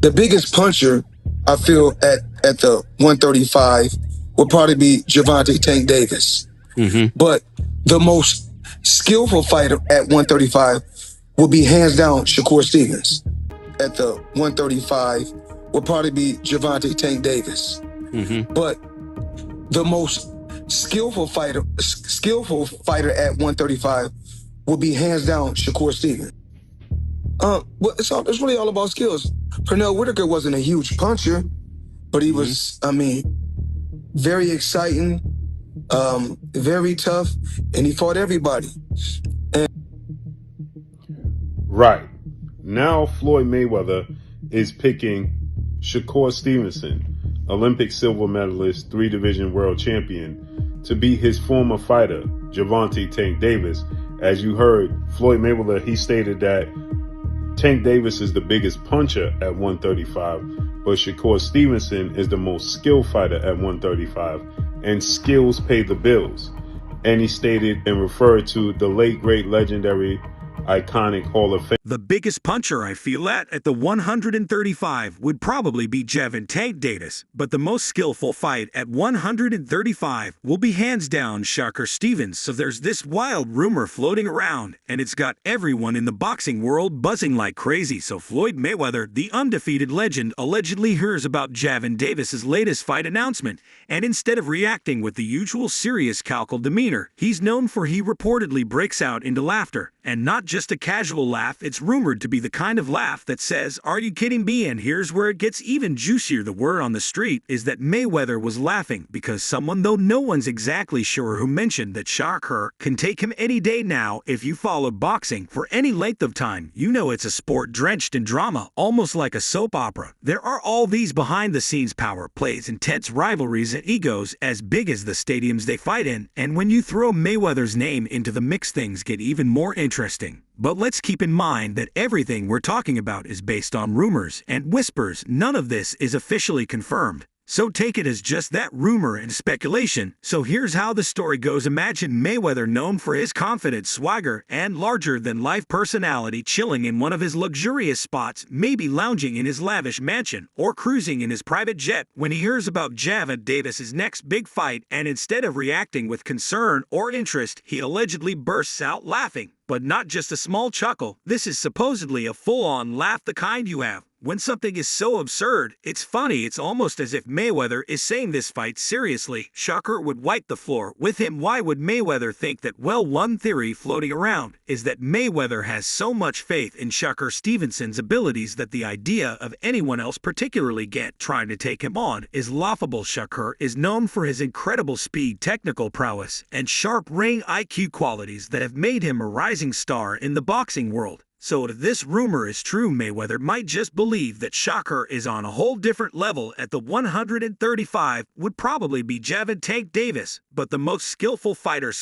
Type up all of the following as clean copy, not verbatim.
the biggest puncher, I feel, at the 135 would probably be Gervonta Tank Davis. But the most skillful fighter at 135 would be hands down Shakur Stevens. At the 135 would probably be Gervonta Tank Davis. But the most skillful fighter at 135 would be hands down Shakur Stevens. Well, it's really all about skills. Pernell Whitaker wasn't a huge puncher, but he was, very exciting, very tough, and he fought everybody. Right. Now Floyd Mayweather is picking Shakur Stevenson, Olympic silver medalist, 3-division world champion, to be his former fighter, Gervonta Tank Davis. As you heard, Floyd Mayweather, he stated that Tank Davis is the biggest puncher at 135, but Shakur Stevenson is the most skilled fighter at 135, and skills pay the bills. And he stated and referred to the late, great, legendary, iconic Hall of Fame. The biggest puncher I feel at the 135 would probably be Gervonta Davis, but the most skillful fight at 135 will be hands down Shakur Stevens. So there's this wild rumor floating around, and it's got everyone in the boxing world buzzing like crazy. So Floyd Mayweather, the undefeated legend, allegedly hears about Gervonta Davis's latest fight announcement, and instead of reacting with the usual serious calcal demeanor, he reportedly breaks out into laughter. And not just a casual laugh, it's rumored to be the kind of laugh that says, "Are you kidding me?" And here's where it gets even juicier. The word on the street is that Mayweather was laughing because someone, though no one's exactly sure who, mentioned that Shakur can take him any day now. If you follow boxing for any length of time, you know it's a sport drenched in drama, almost like a soap opera. There are all these behind-the-scenes power plays, intense rivalries, and egos as big as the stadiums they fight in. And when you throw Mayweather's name into the mix, things get even more interesting. But let's keep in mind that everything we're talking about is based on rumors and whispers. None of this is officially confirmed. So take it as just that, rumor and speculation. So here's how the story goes. Imagine Mayweather, known for his confident swagger and larger-than-life personality, chilling in one of his luxurious spots, maybe lounging in his lavish mansion or cruising in his private jet, when he hears about Gervonta Davis's next big fight, and instead of reacting with concern or interest, he allegedly bursts out laughing. But not just a small chuckle. This is supposedly a full-on laugh, the kind you have when something is so absurd, it's funny. It's almost as if Mayweather is saying this fight seriously. Shakur would wipe the floor with him. Why would Mayweather think that? Well, one theory floating around is that Mayweather has so much faith in Shakur Stevenson's abilities that the idea of anyone else, particularly Gant, trying to take him on is laughable. Shakur is known for his incredible speed, technical prowess, and sharp ring IQ qualities that have made him a rising star in the boxing world. So if this rumor is true, Mayweather might just believe that Shakur is on a whole different level. At the 135 would probably be Gervonta Davis, but the most skillful fighter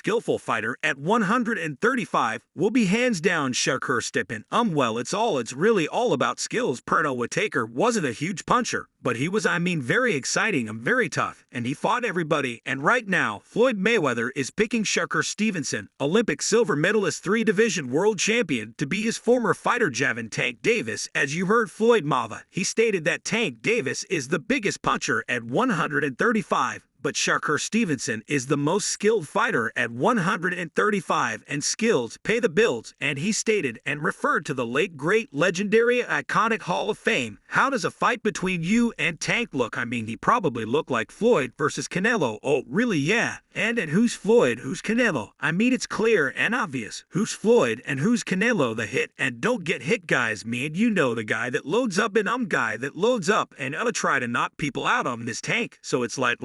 at 135 will be hands down Shakur Stepin. Well, it's really all about skills. Pernell Whitaker wasn't a huge puncher, but he was, very exciting and very tough, and he fought everybody. And right now, Floyd Mayweather is picking Shakur Stevenson, Olympic silver medalist, 3-division world champion, to be his former fighter Gervonta Davis. As you heard Floyd Mayweather, he stated that Tank Davis is the biggest puncher at 135. But Shakur Stevenson is the most skilled fighter at 135, and skills pay the bills. And he stated and referred to the late, great, legendary, iconic Hall of Fame. How does a fight between you and Tank look? He probably looked like Floyd versus Canelo. Oh, really? Yeah. And who's Floyd? Who's Canelo? It's clear and obvious. Who's Floyd and who's Canelo? The hit and don't get hit guys. Me and you know the guy that loads up, and guy that loads up and try to knock people out on this Tank. So it's like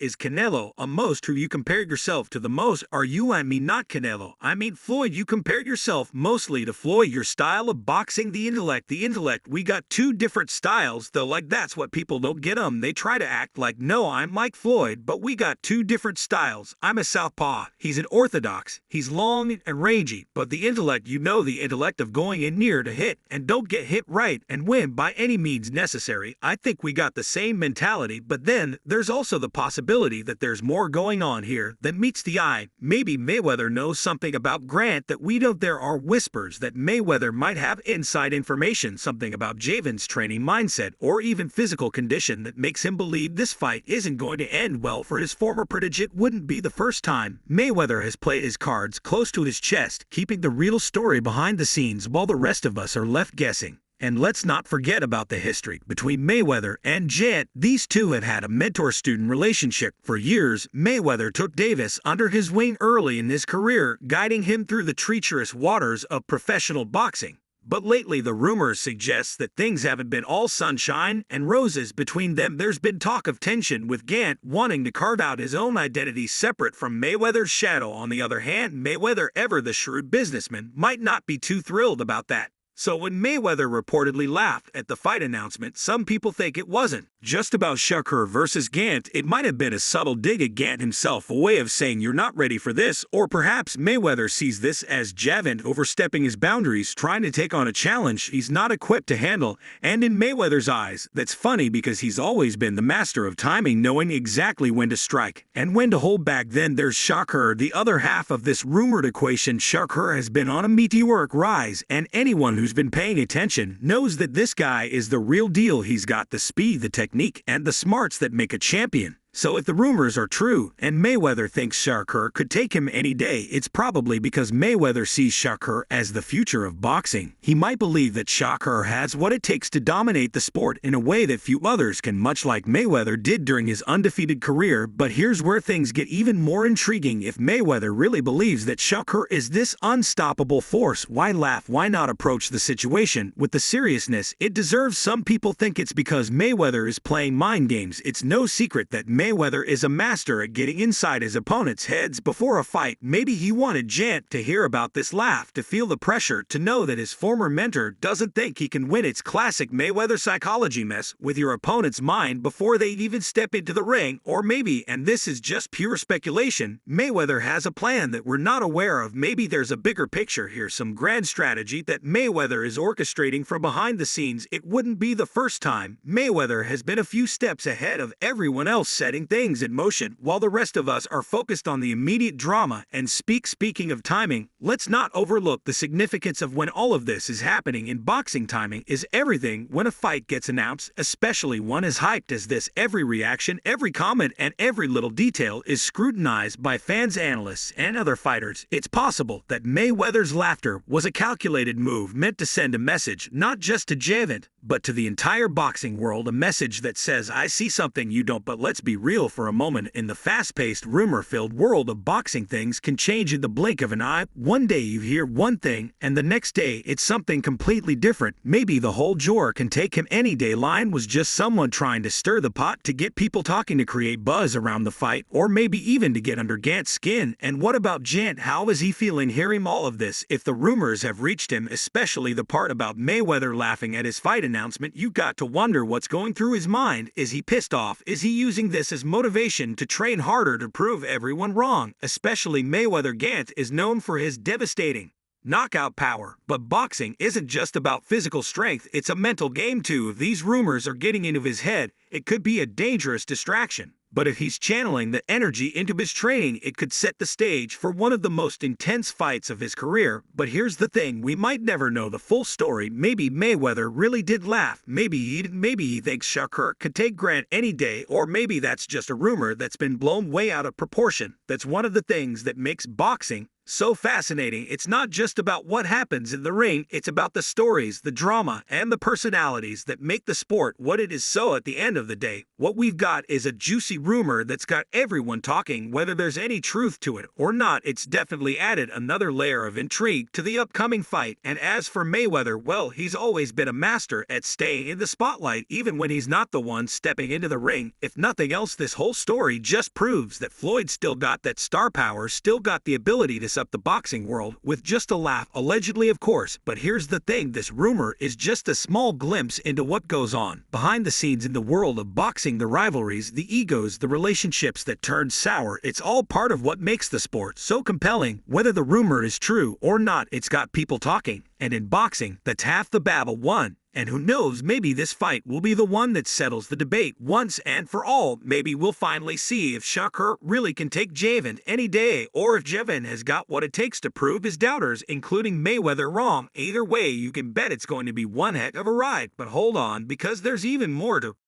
is Canelo a most? Who you compared yourself to the most? Are you? Not Canelo. Floyd. You compared yourself mostly to Floyd. Your style of boxing, the intellect. We got two different styles, though. That's what people don't get. They try to act like, no, I'm like Floyd, but we got two different styles. I'm a southpaw. He's an orthodox. He's long and rangy, but the intellect, the intellect of going in near to hit and don't get hit right and win by any means necessary. I think we got the same mentality, but then there's also the possibility possibility that there's more going on here than meets the eye. Maybe Mayweather knows something about Grant that we don't. There are whispers that Mayweather might have inside information, something about Javen's training mindset or even physical condition that makes him believe this fight isn't going to end well for his former protege. It wouldn't be the first time. Mayweather has played his cards close to his chest, keeping the real story behind the scenes while the rest of us are left guessing. And let's not forget about the history between Mayweather and Jet. These two have had a mentor-student relationship for years. Mayweather took Davis under his wing early in his career, guiding him through the treacherous waters of professional boxing. But lately the rumors suggest that things haven't been all sunshine and roses between them. There's been talk of tension, with Gant wanting to carve out his own identity separate from Mayweather's shadow. On the other hand, Mayweather, ever the shrewd businessman, might not be too thrilled about that. So when Mayweather reportedly laughed at the fight announcement, some people think it wasn't just about Shakur versus Gant. It might have been a subtle dig at Gant himself, a way of saying you're not ready for this. Or perhaps Mayweather sees this as Gervonta overstepping his boundaries, trying to take on a challenge he's not equipped to handle. And in Mayweather's eyes, that's funny because he's always been the master of timing, knowing exactly when to strike and when to hold back. Then there's Shakur, the other half of this rumored equation. Shakur has been on a meteoric rise, and anyone who's been paying attention knows that this guy is the real deal. He's got the speed, the technique, and the smarts that make a champion. So if the rumors are true and Mayweather thinks Shakur could take him any day, it's probably because Mayweather sees Shakur as the future of boxing. He might believe that Shakur has what it takes to dominate the sport in a way that few others can, much like Mayweather did during his undefeated career. But here's where things get even more intriguing. If Mayweather really believes that Shakur is this unstoppable force, why laugh? Why not approach the situation with the seriousness it deserves? Some people think it's because Mayweather is playing mind games. It's no secret that Mayweather is a master at getting inside his opponent's heads before a fight. Maybe he wanted Gent to hear about this laugh, to feel the pressure, to know that his former mentor doesn't think he can win. It's classic Mayweather psychology: mess with your opponent's mind before they even step into the ring. Or maybe, and this is just pure speculation, Mayweather has a plan that we're not aware of. Maybe there's a bigger picture here, some grand strategy that Mayweather is orchestrating from behind the scenes. It wouldn't be the first time. Mayweather has been a few steps ahead of everyone else, setting things in motion while the rest of us are focused on the immediate drama. And speaking of timing, let's not overlook the significance of when all of this is happening. In boxing, timing is everything. When a fight gets announced, especially one as hyped as this, every reaction, every comment, and every little detail is scrutinized by fans, analysts, and other fighters. It's possible that Mayweather's laughter was a calculated move meant to send a message not just to Gervonta, but to the entire boxing world, a message that says, I see something you don't. But let's be real for a moment. In the fast-paced, rumor-filled world of boxing, things can change in the blink of an eye. One day you hear one thing, and the next day it's something completely different. Maybe the whole Jor can take him any day line was just someone trying to stir the pot, to get people talking, to create buzz around the fight, or maybe even to get under Gant's skin. And what about Gant? How is he feeling hearing all of this? If the rumors have reached him, especially the part about Mayweather laughing at his fight announcement, you got to wonder what's going through his mind. Is he pissed off? Is he using this as motivation to train harder, to prove everyone wrong? Especially Mayweather. Gant is known for his devastating knockout power, but boxing isn't just about physical strength, it's a mental game too. If these rumors are getting into his head, it could be a dangerous distraction. But if he's channeling the energy into his training, it could set the stage for one of the most intense fights of his career. But here's the thing, we might never know the full story. Maybe Mayweather really did laugh. Maybe he thinks Shakur could take Grant any day. Or maybe that's just a rumor that's been blown way out of proportion. That's one of the things that makes boxing so fascinating. It's not just about what happens in the ring, it's about the stories, the drama, and the personalities that make the sport what it is. So at the end of the day, what we've got is a juicy rumor that's got everyone talking. Whether there's any truth to it or not, it's definitely added another layer of intrigue to the upcoming fight. And as for Mayweather, well, he's always been a master at staying in the spotlight, even when he's not the one stepping into the ring. If nothing else, this whole story just proves that Floyd still got that star power, still got the ability to up the boxing world with just a laugh, allegedly of course. But here's the thing, this rumor is just a small glimpse into what goes on behind the scenes in the world of boxing. The rivalries, the egos, the relationships that turn sour, it's all part of what makes the sport so compelling. Whether the rumor is true or not, it's got people talking. And in boxing, that's half the battle won. And who knows, maybe this fight will be the one that settles the debate once and for all. Maybe we'll finally see if Shakur really can take Gervonta any day, or if Gervonta has got what it takes to prove his doubters, including Mayweather, wrong. Either way, you can bet it's going to be one heck of a ride. But hold on, because there's even more to